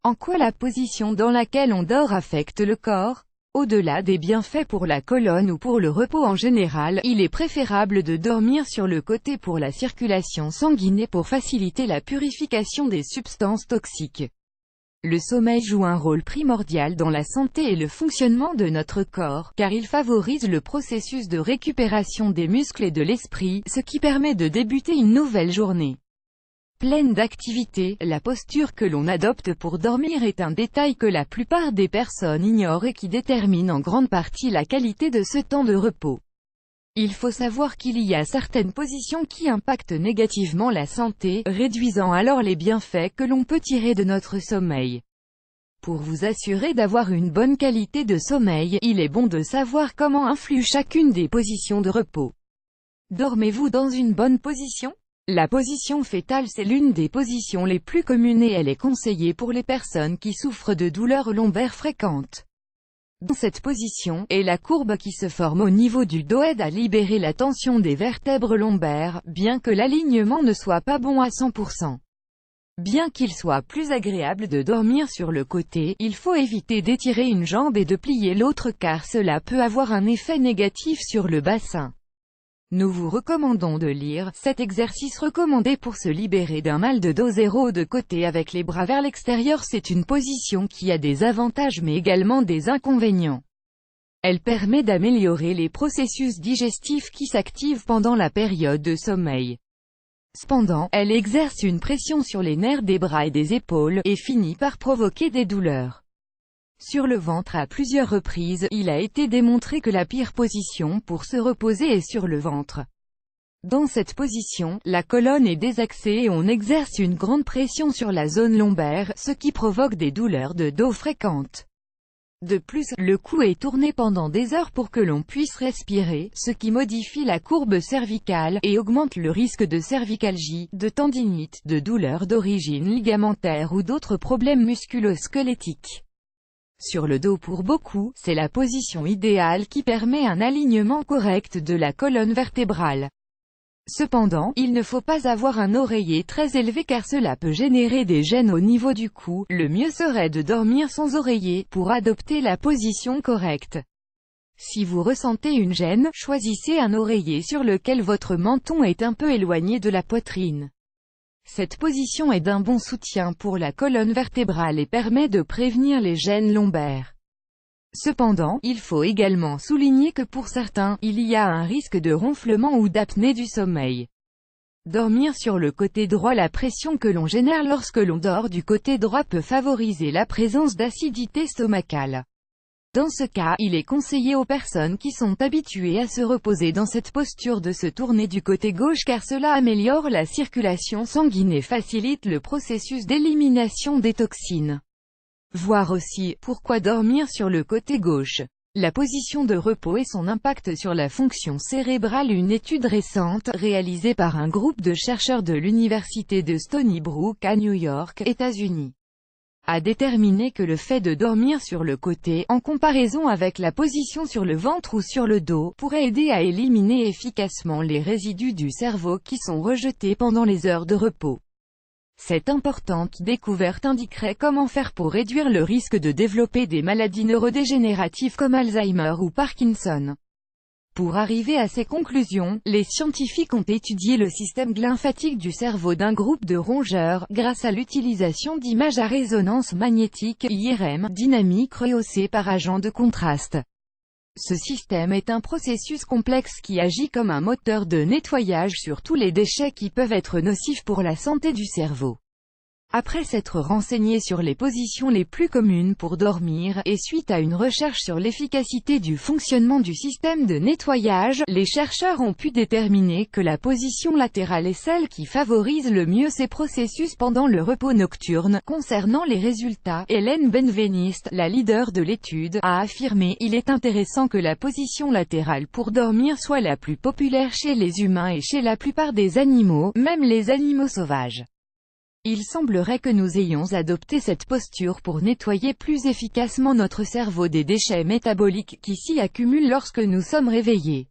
En quoi la position dans laquelle on dort affecte le corps? Au-delà des bienfaits pour la colonne ou pour le repos en général, il est préférable de dormir sur le côté pour la circulation sanguine et pour faciliter la purification des substances toxiques. Le sommeil joue un rôle primordial dans la santé et le fonctionnement de notre corps, car il favorise le processus de récupération des muscles et de l'esprit, ce qui permet de débuter une nouvelle journée pleine d'activité. La posture que l'on adopte pour dormir est un détail que la plupart des personnes ignorent et qui détermine en grande partie la qualité de ce temps de repos. Il faut savoir qu'il y a certaines positions qui impactent négativement la santé, réduisant alors les bienfaits que l'on peut tirer de notre sommeil. Pour vous assurer d'avoir une bonne qualité de sommeil, il est bon de savoir comment influe chacune des positions de repos. Dormez-vous dans une bonne position? La position fétale c'est l'une des positions les plus communes et elle est conseillée pour les personnes qui souffrent de douleurs lombaires fréquentes. Dans cette position, et la courbe qui se forme au niveau du dos aide à libérer la tension des vertèbres lombaires, bien que l'alignement ne soit pas bon à 100%. Bien qu'il soit plus agréable de dormir sur le côté, il faut éviter d'étirer une jambe et de plier l'autre car cela peut avoir un effet négatif sur le bassin. Nous vous recommandons de lire cet exercice recommandé pour se libérer d'un mal de dos. 0 de côté avec les bras vers l'extérieur. C'est une position qui a des avantages mais également des inconvénients. Elle permet d'améliorer les processus digestifs qui s'activent pendant la période de sommeil. Cependant, elle exerce une pression sur les nerfs des bras et des épaules, et finit par provoquer des douleurs sur le ventre. À plusieurs reprises, il a été démontré que la pire position pour se reposer est sur le ventre. Dans cette position, la colonne est désaxée et on exerce une grande pression sur la zone lombaire, ce qui provoque des douleurs de dos fréquentes. De plus, le cou est tourné pendant des heures pour que l'on puisse respirer, ce qui modifie la courbe cervicale, et augmente le risque de cervicalgie, de tendinite, de douleurs d'origine ligamentaire ou d'autres problèmes musculo-squelettiques. Sur le dos pour beaucoup, c'est la position idéale qui permet un alignement correct de la colonne vertébrale. Cependant, il ne faut pas avoir un oreiller très élevé car cela peut générer des gênes au niveau du cou. Le mieux serait de dormir sans oreiller, pour adopter la position correcte. Si vous ressentez une gêne, choisissez un oreiller sur lequel votre menton est un peu éloigné de la poitrine. Cette position est d'un bon soutien pour la colonne vertébrale et permet de prévenir les gênes lombaires. Cependant, il faut également souligner que pour certains, il y a un risque de ronflement ou d'apnée du sommeil. Dormir sur le côté droit. La pression que l'on génère lorsque l'on dort du côté droit peut favoriser la présence d'acidité stomacale. Dans ce cas, il est conseillé aux personnes qui sont habituées à se reposer dans cette posture de se tourner du côté gauche car cela améliore la circulation sanguine et facilite le processus d'élimination des toxines. Voir aussi, pourquoi dormir sur le côté gauche. La position de repos et son impact sur la fonction cérébrale. Une étude récente, réalisée par un groupe de chercheurs de l'université de Stony Brook à New York, États-Unis, a déterminé que le fait de dormir sur le côté, en comparaison avec la position sur le ventre ou sur le dos, pourrait aider à éliminer efficacement les résidus du cerveau qui sont rejetés pendant les heures de repos. Cette importante découverte indiquerait comment faire pour réduire le risque de développer des maladies neurodégénératives comme Alzheimer ou Parkinson. Pour arriver à ces conclusions, les scientifiques ont étudié le système lymphatique du cerveau d'un groupe de rongeurs, grâce à l'utilisation d'images à résonance magnétique (IRM) dynamiques rehaussées par agent de contraste. Ce système est un processus complexe qui agit comme un moteur de nettoyage sur tous les déchets qui peuvent être nocifs pour la santé du cerveau. Après s'être renseigné sur les positions les plus communes pour dormir, et suite à une recherche sur l'efficacité du fonctionnement du système de nettoyage, les chercheurs ont pu déterminer que la position latérale est celle qui favorise le mieux ces processus pendant le repos nocturne. Concernant les résultats, Hélène Benveniste, la leader de l'étude, a affirmé « Il est intéressant que la position latérale pour dormir soit la plus populaire chez les humains et chez la plupart des animaux, même les animaux sauvages. Il semblerait que nous ayons adopté cette posture pour nettoyer plus efficacement notre cerveau des déchets métaboliques qui s'y accumulent lorsque nous sommes réveillés.